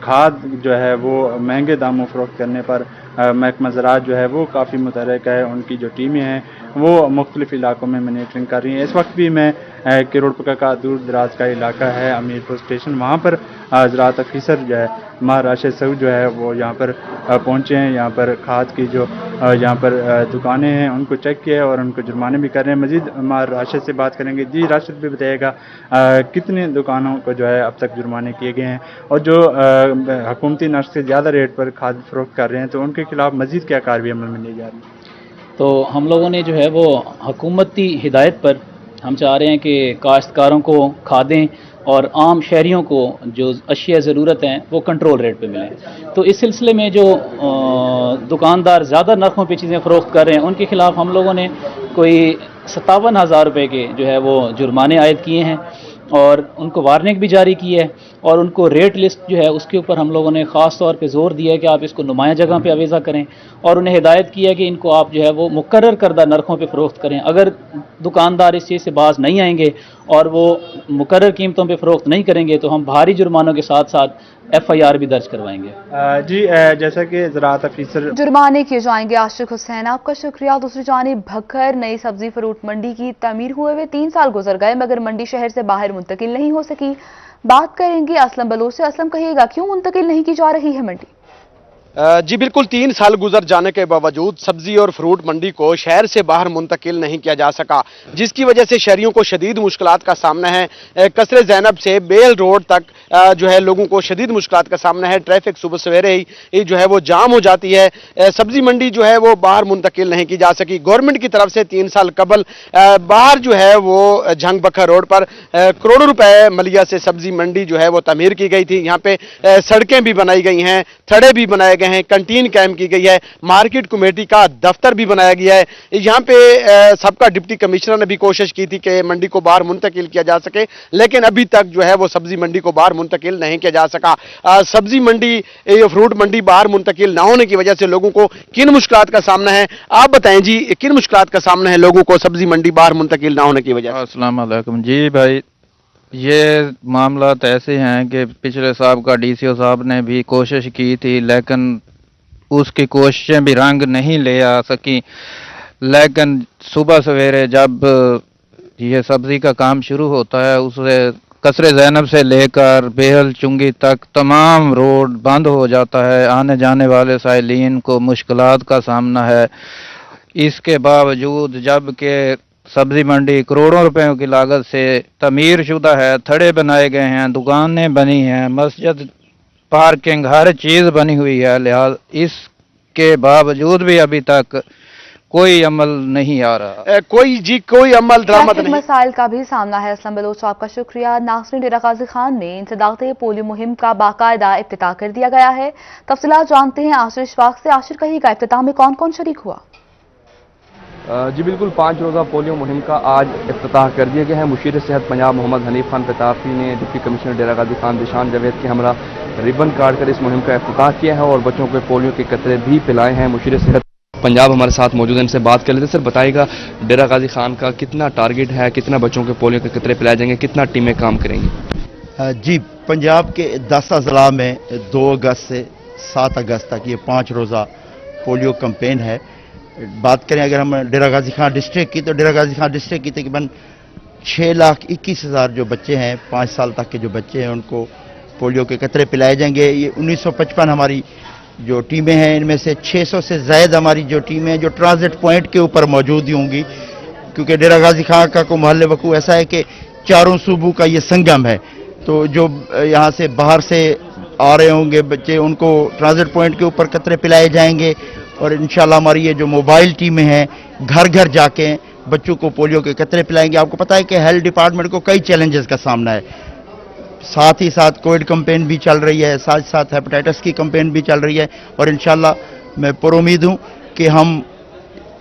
खाद जो है वो महंगे दामों फरोख्त करने पर महकमा ज़राअत जो है वो काफ़ी मुतहर्रिक है। उनकी जो टीमें हैं वो मुख्तलिफ इलाकों में मॉनिटरिंग कर रही हैं। इस वक्त भी मैं किरोड़पका का दूर दराज का इलाका है अमीरपुर स्टेशन, वहाँ पर ज़राअत अफीसर जो है मां राशिद सऊद जो है वो यहाँ पर पहुँचे हैं। यहाँ पर खाद की जो यहाँ पर दुकानें हैं उनको चेक किया है और उनको जुर्माने भी कर रहे हैं। मजीद मां राशिद से बात करेंगे। जी राशिद, भी बताइएगा कितने दुकानों को जो है अब तक जुर्माने किए गए हैं और जो हुकूमती नर्स से ज़्यादा रेट पर खाद फरोख्त कर रहे हैं तो उनके खिलाफ मजीद क्या कार्रवाई अमल में ली जा रही है? तो हम लोगों ने जो है वो हुकूमती हिदायत पर हम चाह रहे हैं कि काश्तकारों को खादें और आम शहरियों को जो अशिया ज़रूरत हैं वो कंट्रोल रेट पे मिलें। तो इस सिलसिले में जो दुकानदार ज़्यादा नरखों पे चीज़ें फ़रोख्त कर रहे हैं उनके खिलाफ हम लोगों ने कोई 57,000 रुपये के जो है वो जुर्माने आयद किए हैं और उनको वार्निंग भी जारी की है और उनको रेट लिस्ट जो है उसके ऊपर हम लोगों ने ख़ास तौर पे ज़ोर दिया है कि आप इसको नुमाया जगह पे अवेज़ा करें और उन्हें हिदायत की है कि इनको आप जो है वो मुकर्रर करदा नरखों पे फ़रोख्त करें। अगर दुकानदार इस चीज़ से बाज नहीं आएंगे और वो मुकर्रर कीमतों पे फ़रोख्त नहीं करेंगे तो हम भारी जुर्मानों के साथ साथ FIR भी दर्ज करवाएंगे। जी जैसा कि ज़राअत अफीसर जुर्माने किए जाएंगे। आशिक हुसैन, आपका शुक्रिया। दूसरी जानिब भक्खर नई सब्जी फ्रूट मंडी की तमीर हुए हुए 3 साल गुजर गए मगर मंडी शहर से बाहर मुंतकिल नहीं हो सकी। बात करेंगे असलम बलोच से। असलम, कहिएगा क्यों मुंतकिल नहीं की जा रही है मंडी? जी बिल्कुल 3 साल गुजर जाने के बावजूद सब्जी और फ्रूट मंडी को शहर से बाहर मुंतकिल नहीं किया जा सका, जिसकी वजह से शहरियों को शदीद मुश्किलात का सामना है। कसरे ज़ैनब से बेल रोड तक जो है लोगों को शदीद मुश्किलात का सामना है। ट्रैफिक सुबह सवेरे ही जो है वो जाम हो जाती है। सब्जी मंडी जो है वो बाहर मुंतकिल नहीं की जा सकी। गवर्नमेंट की तरफ से 3 साल कबल बाहर जो है वो झंग बखर रोड पर करोड़ों रुपए मलिया से सब्जी मंडी जो है वो तमीर की गई थी। यहाँ पे सड़कें भी बनाई गई हैं, थड़े भी बनाए गए हैं, कंटीन कायम की गई है, मार्केट कमेटी का दफ्तर भी बनाया गया है। यहाँ पे सबका डिप्टी कमिश्नर ने भी कोशिश की थी कि मंडी को बाहर मुंतकिल किया जा सके, लेकिन अभी तक जो है वो सब्जी मंडी को बाहर मुंतकिल नहीं किया जा सका। सब्जी मंडी फ्रूट मंडी बाहर मुंतकिल ना होने की वजह से लोगों को किन मुश्किलात का सामना है, आप बताएं जी, किन मुश्किलात का सामना है लोगों को सब्जी मंडी बाहर मुंतकिल ना होने की वजह से? अस्सलाम वालेकुम जी भाई, ये मामला ऐसे हैं कि पिछले साहब का डीसीओ साहब ने भी कोशिश की थी, लेकिन उसकी कोशिशें भी रंग नहीं ले आ सकी। लेकिन सुबह सवेरे जब ये सब्जी का काम शुरू होता है, उससे कसरे ज़ैनब से लेकर बेहल चुंगी तक तमाम रोड बंद हो जाता है। आने जाने वाले साइलिन को मुश्किलात का सामना है। इसके बावजूद जबकि सब्जी मंडी करोड़ों रुपयों की लागत से तमीर शुदा है, थड़े बनाए गए हैं, दुकानें बनी हैं, मस्जिद, पार्किंग, हर चीज़ बनी हुई है, लिहाजा इसके बावजूद भी अभी तक कोई अमल नहीं आ रहा। कोई अमल दरामद नहीं। मसाइल का भी सामना है। असलम बलोच, आपका शुक्रिया। नाज़रीन, डेरा गाजी खान में इंसदाक़ पोलियो मुहिम का बाकायदा इफ्तिताह कर दिया गया है। तफसीलात जानते हैं आशिर इशफाक से। आशिर, कहिएगा इफ्तिताह में कौन कौन शरीक हुआ? जी बिल्कुल, 5 रोज़ा पोलियो मुहिम का आज इफ्तिताह कर दिया गया है। मुशीर सेहत पंजाब मोहम्मद हनीफ खान प्रतापी ने डिप्टी कमिश्नर डेरा गाजी खान दिशान जावेद के हमरा रिबन काट कर इस मुहिम का इफ्तिताह किया है और बच्चों को पोलियो के कतरे भी पिलाए हैं। मुशीर सेहत पंजाब हमारे साथ मौजूद हैं, इनसे बात कर लेते हैं। सर बताइएगा, डेरा गाजी खान का कितना टारगेट है, कितना बच्चों को पोलियो के कतरे पिलाए जाएंगे, कितना टीमें काम करेंगी? जी, पंजाब के 10 अजला में 2 अगस्त से 7 अगस्त तक ये 5 रोज़ा पोलियो कैंपेन है। बात करें अगर हम डेरा गाजी खान डिस्ट्रिक्ट की, तो डेरा गाजी खान डिस्ट्रिक्ट की तकरीबन 6,21,000 जो बच्चे हैं, 5 साल तक के जो बच्चे हैं, उनको पोलियो के कतरे पिलाए जाएंगे। ये 1955 हमारी जो टीमें हैं, इनमें से 600 से ज़ायद हमारी जो टीमें हैं जो ट्रांजिट पॉइंट के ऊपर मौजूद होंगी, क्योंकि डेरा गाजी खान का को महल वकू ऐसा है कि चारों सूबों का ये संगम है। तो जो यहाँ से बाहर से आ रहे होंगे बच्चे, उनको ट्रांजिट पॉइंट के ऊपर कतरे पिलाए जाएंगे और इंशाल्लाह हमारी ये जो मोबाइल टीमें हैं घर घर जाके बच्चों को पोलियो के कतरे पिलाएंगे। आपको पता है कि हेल्थ डिपार्टमेंट को कई चैलेंजेस का सामना है, साथ ही साथ कोविड कैंपेन भी चल रही है, साथ साथ हेपेटाइटिस की कैंपेन भी चल रही है और इंशाल्लाह मैं पुरुमीद हूँ कि हम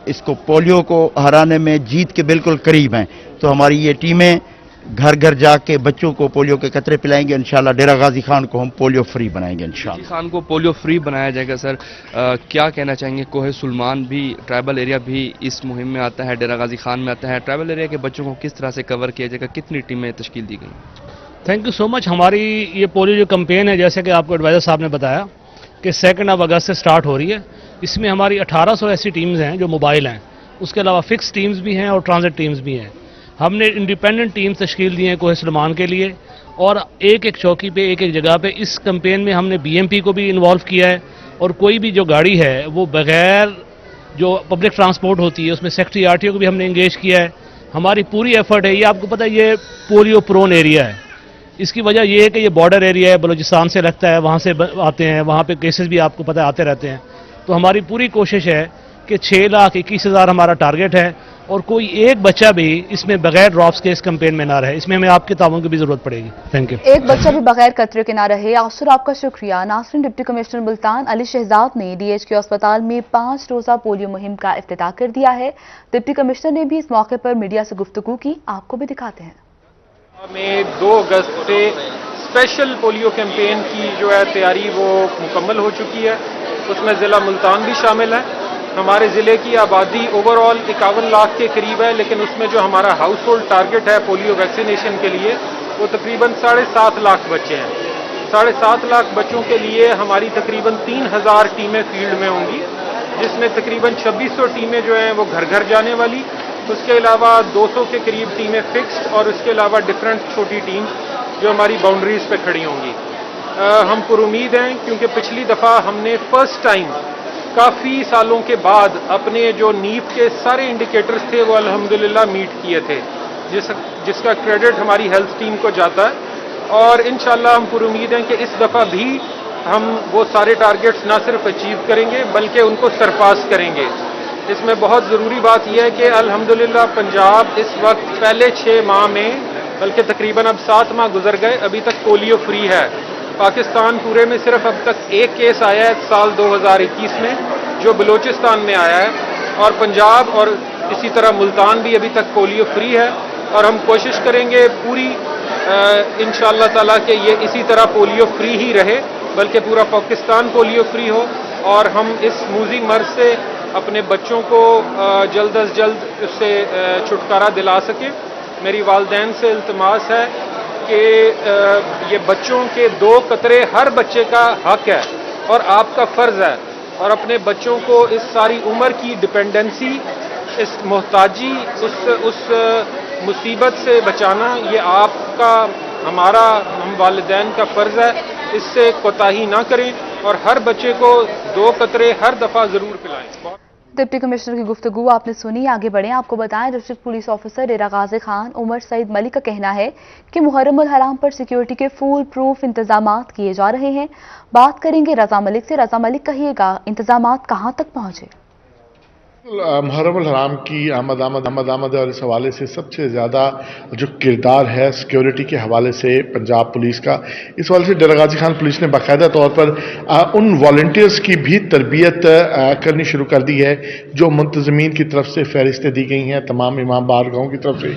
इसको पोलियो को हराने में जीत के बिल्कुल करीब हैं। तो हमारी ये टीमें घर घर जाके बच्चों को पोलियो के कतरे पिलाएंगे। इंशाल्लाह डेरा गाजी खान को हम पोलियो फ्री बनाएंगे इंशाल्लाह। खान को पोलियो फ्री बनाया जाएगा। सर क्या कहना चाहेंगे? कोहे सुलमान भी, ट्राइबल एरिया भी इस मुहिम में आता है, डेरा गाजी खान में आता है। ट्राइबल एरिया के बच्चों को किस तरह से कवर किया जाएगा, कितनी टीमें तश्कील दी गई? Thank you so much. हमारी ये पोलियो जो कैंपेन है, जैसे कि आपको एडवाइज़र साहब ने बताया कि 2 अगस्त से स्टार्ट हो रही है। इसमें हमारी 1800 ऐसी टीम्स हैं जो मोबाइल हैं, उसके अलावा फिक्स टीम्स भी हैं और ट्रांजिट टीम्स भी हैं। हमने इंडिपेंडेंट टीम्स तश्कील दी हैं कोहे सुलेमान के लिए और एक एक चौकी पे, एक एक जगह पे इस कैंपेन में हमने बीएमपी को भी इन्वॉल्व किया है। और कोई भी जो गाड़ी है वो बगैर जो पब्लिक ट्रांसपोर्ट होती है उसमें सेक्रेटरी आरटीओ को भी हमने इंगेज किया है। हमारी पूरी एफर्ट है। ये आपको पता है ये पोलियो प्रोन एरिया है। इसकी वजह ये है कि ये बॉर्डर एरिया है, बलूचिस्तान से लगता है, वहाँ से आते हैं, वहाँ पे केसेस भी आपको पता है आते रहते हैं। तो हमारी पूरी कोशिश है कि 6,21,000 हमारा टारगेट है और कोई एक बच्चा भी इसमें बगैर ड्रॉप्स के इस कैंपेन में ना रहे। इसमें हमें आपके ताउन की भी जरूरत पड़ेगी। Thank you. एक बच्चा भी बगैर कतरे के ना रहे। आसुर, आपका शुक्रिया। नाज़रीन, डिप्टी कमिश्नर मुल्तान अली शहजाद ने DHQ अस्पताल में 5 रोज़ा पोलियो मुहिम का इफ्तिताह कर दिया है। डिप्टी कमिश्नर ने भी इस मौके पर मीडिया से गुफ्तगू की, आपको भी दिखाते हैं। में 2 अगस्त से स्पेशल पोलियो कैंपेन की जो है तैयारी वो मुकम्मल हो चुकी है। उसमें ज़िला मुल्तान भी शामिल है। हमारे ज़िले की आबादी ओवरऑल 51 लाख के करीब है, लेकिन उसमें जो हमारा हाउस होल्ड टारगेट है पोलियो वैक्सीनेशन के लिए वो तकरीबन 7.5 लाख बच्चे हैं। 7.5 लाख बच्चों के लिए हमारी तकरीबन 3000 टीमें फील्ड में होंगी, जिसमें तकरीबन 2600 टीमें जो हैं वो घर घर जाने वाली, उसके अलावा 200 के करीब टीमें फिक्स्ड और उसके अलावा डिफरेंट छोटी टीम जो हमारी बाउंड्रीज पे खड़ी होंगी। हम पुरुमीद हैं, क्योंकि पिछली दफ़ा हमने फर्स्ट टाइम काफ़ी सालों के बाद अपने जो नीफ के सारे इंडिकेटर्स थे वो अल्हम्दुलिल्लाह मीट किए थे, जिसका क्रेडिट हमारी हेल्थ टीम को जाता है। और इंशाल्लाह हम पुरुमीद हैं कि इस दफ़ा भी हम वो सारे टारगेट्स ना सिर्फ अचीव करेंगे बल्कि उनको सरपास करेंगे। इसमें बहुत ज़रूरी बात यह है कि अल्हम्दुलिल्लाह पंजाब इस वक्त पहले 6 माह में, बल्कि तकरीबन अब 7 माह गुजर गए, अभी तक पोलियो फ्री है। पाकिस्तान पूरे में सिर्फ अब तक एक केस आया है साल 2021 में, जो बलूचिस्तान में आया है, और पंजाब और इसी तरह मुल्तान भी अभी तक पोलियो फ्री है। और हम कोशिश करेंगे पूरी इंशाअल्लाह ताला कि ये इसी तरह पोलियो फ्री ही रहे, बल्कि पूरा पाकिस्तान पोलियो फ्री हो और हम इस मूजी मर्ज से अपने बच्चों को जल्द अज जल्द उससे छुटकारा दिला सकें। मेरी वालिदैन से इल्तिमास है कि ये बच्चों के 2 कतरे हर बच्चे का हक है और आपका फ़र्ज़ है, और अपने बच्चों को इस सारी उम्र की डिपेंडेंसी, इस मोहताजी, उस मुसीबत से बचाना, ये आपका, हमारा, हम वालिदैन का फ़र्ज़ है। इससे कोताही ना करें और हर बच्चे को 2 कतरे हर दफ़ा ज़रूर पिलाएं। डिप्टी कमिश्नर की गुफ्तगू आपने सुनी। आगे बढ़ें, आपको बताएं डिस्ट्रिक्ट पुलिस ऑफिसर डेरा गाजी खान उमर सईद मलिक का कहना है कि मुहर्रम उल हराम पर सिक्योरिटी के फुल प्रूफ इंतजामात किए जा रहे हैं। बात करेंगे रजा मलिक से। रजा मलिक, कहिएगा इंतजामात कहां तक पहुंचे? मुहर्रम उल हराम की आमद और इस हवाले से सबसे ज़्यादा जो किरदार है सिक्योरिटी के हवाले से पंजाब पुलिस का, इस हवाले से डेरा गाजी खान पुलिस ने बाकायदा तौर पर उन वॉलंटियर्स की भी तरबियत करनी शुरू कर दी है जो मुंतजमीन की तरफ से फहरिस्तें दी गई हैं, तमाम इमाम बारगाहों की तरफ से,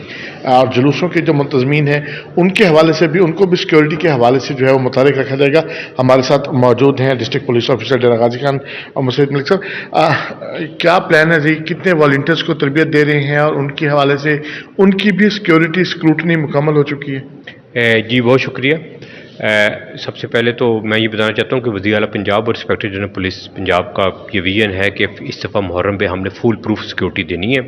और जुलूसों के जो मुंतजमीन हैं उनके हवाले से भी, उनको भी सिक्योरिटी के हवाले से जो है वो मुतहरिक रखा जाएगा। हमारे साथ मौजूद हैं डिस्ट्रिक्ट पुलिस ऑफिसर डेरा गाजी खान उमर सईद मलिक साहब, क्या प्लान है जी, कितने वॉलंटियर्स को तरबियत दे रहे हैं और उनके हवाले से उनकी भी सिक्योरिटी स्क्रूटनी मुकम्मल हो चुकी है? जी बहुत शुक्रिया। सबसे पहले तो मैं ये बताना चाहता हूँ कि वज़ीर आला पंजाब और इंस्पेक्टर जनरल पुलिस पंजाब का ये विजन है कि इस दफ़ा मुहर्रम पे हमने फुल प्रूफ सिक्योरिटी देनी है,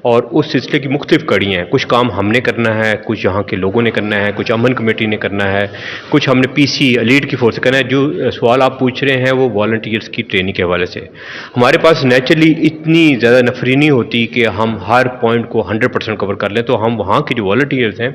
और उस सिलसिले की मुख्तलिफ कड़ियाँ हैं। कुछ काम हमने करना है, कुछ यहाँ के लोगों ने करना है, कुछ अमन कमेटी ने करना है, कुछ हमने PC एलीट की फोर्स से करना है। जो सवाल आप पूछ रहे हैं वो वॉलंटियर्स की ट्रेनिंग के हवाले से, हमारे पास नेचुरली इतनी ज़्यादा नफरी नहीं होती कि हम हर पॉइंट को 100% कवर कर लें, तो हम वहाँ के जो वॉलंटियर्स हैं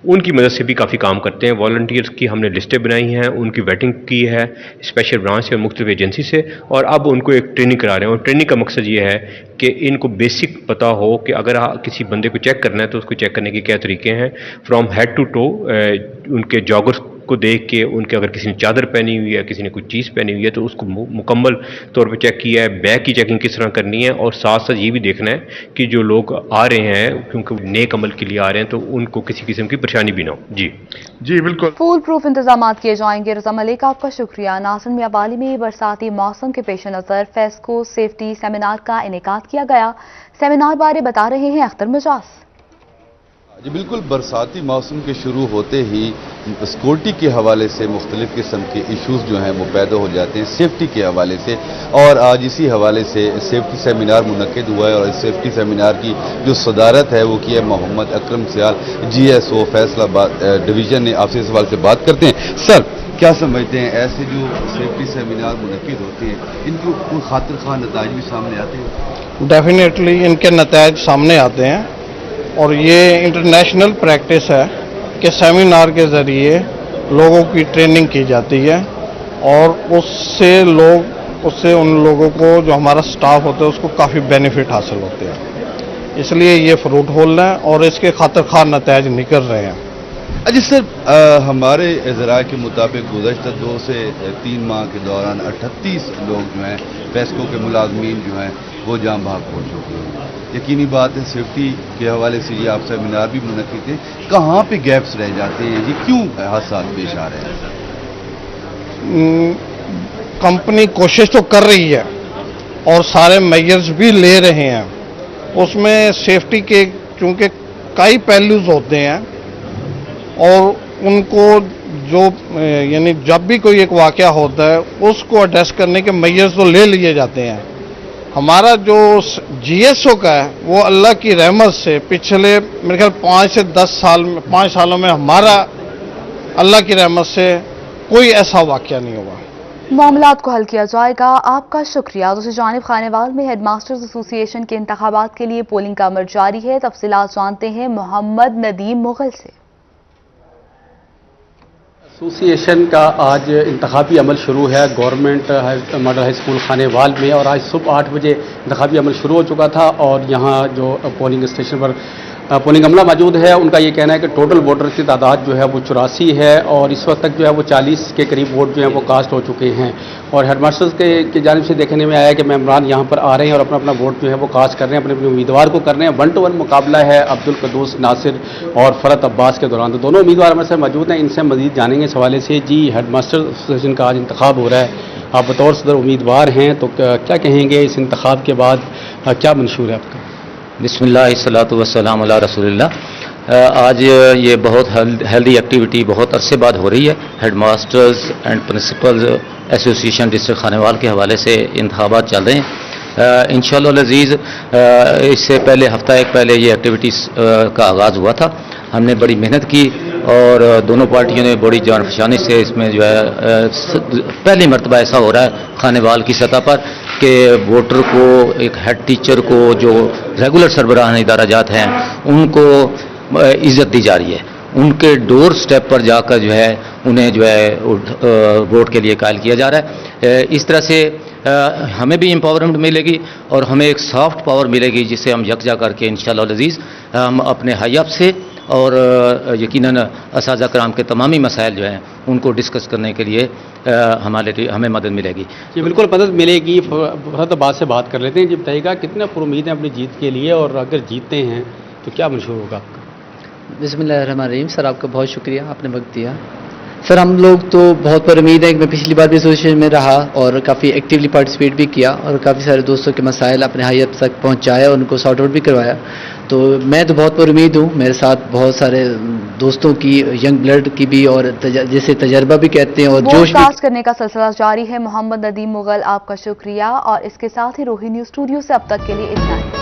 उनकी मदद से भी काफ़ी काम करते हैं। वॉलंटियर्स की हमने लिस्टें बनाई हैं, उनकी वेटिंग की है स्पेशल ब्रांच से और मुख्तलिफ एजेंसी से, और अब उनको एक ट्रेनिंग करा रहे हैं। और ट्रेनिंग का मकसद ये है कि इनको बेसिक पता हो कि अगर किसी बंदे को चेक करना है तो उसको चेक करने के क्या तरीके हैं, फ्रॉम हेड टू टो, उनके जॉगर्स को देख के, उनके अगर किसी ने चादर पहनी हुई है, किसी ने कोई चीज़ पहनी हुई है तो उसको मुकम्मल तौर पे चेक किया है। बैग की चेकिंग किस तरह करनी है, और साथ साथ ये भी देखना है कि जो लोग आ रहे हैं क्योंकि नेक अमल के लिए आ रहे हैं तो उनको किसी किस्म की परेशानी भी ना हो। जी बिल्कुल फुल प्रूफ इंतजाम किए जाएंगे। रजा मलिक, आपका शुक्रिया। नाज़रीन, मियाँवाली में बरसाती मौसम के पेश नज़र फेस्को सेफ्टी सेमिनार का इनेकाद किया गया। सेमिनार बारे बता रहे हैं अख्तर मिजाज। जी बिल्कुल, बरसाती मौसम के शुरू होते ही सिक्योरिटी के हवाले से मुख्तलिफ किस्म के इशूज़ जो हैं वो पैदा हो जाते हैं सेफ्टी के हवाले से, और आज इसी हवाले से सेफ्टी सेमिनार मुनक्किद हुआ है, और इस सेफ्टी सेमिनार की जो सदारत है वो की है मोहम्मद अकरम सियाल, GSO फैसलाबाद डिवीज़न ने। आपसे सवाल से बात करते हैं। सर, क्या समझते हैं ऐसे जो सेफ्टी सेमिनार मुनक्किद होते हैं, इनके कोई खातिर खा नताइज भी सामने आते हैं? डेफिनेटली इनके नताइज सामने आते हैं, और ये इंटरनेशनल प्रैक्टिस है कि सेमिनार के ज़रिए लोगों की ट्रेनिंग की जाती है, और उससे उन लोगों को, जो हमारा स्टाफ होता है, उसको काफ़ी बेनिफिट हासिल होते हैं। इसलिए ये फ्रूट होल है और इसके खातिर खा नताइज निकल रहे हैं। अच्छा सर, हमारे ज़राए के मुताबिक गुज़श्ता 2 से 3 माह के दौरान 38 लोग जो हैं फेस्को के मुलाजमीन जो हैं वो जाम भाग हो चुके हैं। यकीनी बात है सेफ्टी के हवाले से ये आप सेमिनार भी मुनक्किद हैं, कहाँ पे गैप्स रह जाते हैं, ये क्यों हादसा पेश आ रहे हैं? कंपनी कोशिश तो कर रही है और सारे मेजर्स भी ले रहे हैं। उसमें सेफ्टी के चूँकि कई पहलूज होते हैं, और उनको जो यानी जब भी कोई एक वाक़या होता है उसको एड्रेस करने के मेजर्स तो ले लिए जाते हैं। हमारा जो GSO का है वो अल्लाह की रहमत से पिछले मेरे ख्याल 5 से 10 साल में 5 सालों में हमारा अल्लाह की रहमत से कोई ऐसा वाकया नहीं हुआ। मामलात को हल किया जाएगा। आपका शुक्रिया। दूसरी जानिब खानेवाल में हेडमास्टर्स एसोसिएशन के इंतखाबात के लिए पोलिंग का अमल जारी है। तफसीलात जानते हैं मोहम्मद नदीम मुगल से। एसोसिएशन का आज इंतखाबी अमल शुरू है government model high school Khanewal में, और आज सुबह 8 बजे इंतखाबी अमल शुरू हो चुका था। और यहाँ जो पोलिंग स्टेशन पर पोलिंग अमला मौजूद है, उनका ये कहना है कि टोटल वोटर्स की तादाद जो है वो 84 है, और इस वक्त तक जो है वो 40 के करीब वोट जो है वो कास्ट हो चुके हैं। और हेडमास्टर्स की जानिब से देखने में आया है कि मेम्बरान यहाँ पर आ रहे हैं और अपना अपना वोट जो है वो कास्ट कर रहे हैं, अपने अपने उम्मीदवार को कर रहे हैं। 1-to-1 मुकाबला है अब्दुल कदूस नासिर और फरत अब्बास के दौरान। तो दोनों उम्मीदवार हमारे साथ मौजूद हैं, इनसे मजीद जानेंगे इस हवाले से। जी, हेडमास्टर एसोसिएशन का आज इंतखाब हो रहा है, आप बतौर सदर उम्मीदवार हैं, तो क्या कहेंगे इस इंतखाब के बाद, क्या मंशूर है आपका? बिस्मिल्लाहिस्सलातु वस्सलामु अला रसूलिल्लाह। आज ये बहुत हेल्दी एक्टिविटी बहुत अरसे बाद हो रही है। Headmasters and principles association district Khanewal के हवाले से इंतखाबात चल रहे हैं। इंशाअल्लाह अज़ीज़, इससे पहले हफ्ता एक पहले ये एक्टिविटीज़ का आगाज़ हुआ था। हमने बड़ी मेहनत की और दोनों पार्टियों ने बड़ी जानफशानी से इसमें जो है पहली मरतबा ऐसा हो रहा है खानेवाल की सतह पर कि वोटर को, एक हेड टीचर को, जो रेगुलर सरबराह इदारा जात हैं, उनको इज़्ज़त दी जा रही है। उनके डोर स्टेप पर जाकर जो है उन्हें जो है वोट के लिए कायल किया जा रहा है। इस तरह से हमें भी एम्पावरमेंट मिलेगी और हमें एक सॉफ्ट पावर मिलेगी, जिससे हम यकजा करके इंशाअल्लाह अज़ीज़ हम अपने हाई अप से और यकीनन असातिज़ा कराम के तमामी मसाइल जो हैं उनको डिस्कस करने के लिए हमें मदद मिलेगी। जी बिल्कुल मदद मिलेगी। फरत अब्बास से बात कर लेते हैं। जी बताइएगा, कितने पुरुमीद हैं अपनी जीत के लिए, और अगर जीतते हैं तो क्या मंशूर होगा आपका? बिस्मिल्लाहिर्रहमानिर्रहीम। सर, आपका बहुत शुक्रिया, आपने वक्त दिया। सर, हम लोग तो बहुत पर उम्मीद है कि मैं पिछली बार भी एसोसिएशन में रहा और काफ़ी एक्टिवली पार्टिसिपेट भी किया और काफ़ी सारे दोस्तों के मसाइल अपने हाई अप तक पहुँचाया, उनको सॉर्ट आउट भी करवाया। तो मैं तो बहुत पर उम्मीद हूँ। मेरे साथ बहुत सारे दोस्तों की, यंग ब्लड की भी, और जैसे तजर्बा भी कहते हैं और जोश भी करने का सिलसिला जारी है। मोहम्मद नदीम मुगल, आपका शुक्रिया। और इसके साथ ही रोही न्यूज़ स्टूडियो से अब तक के लिए इतना ही।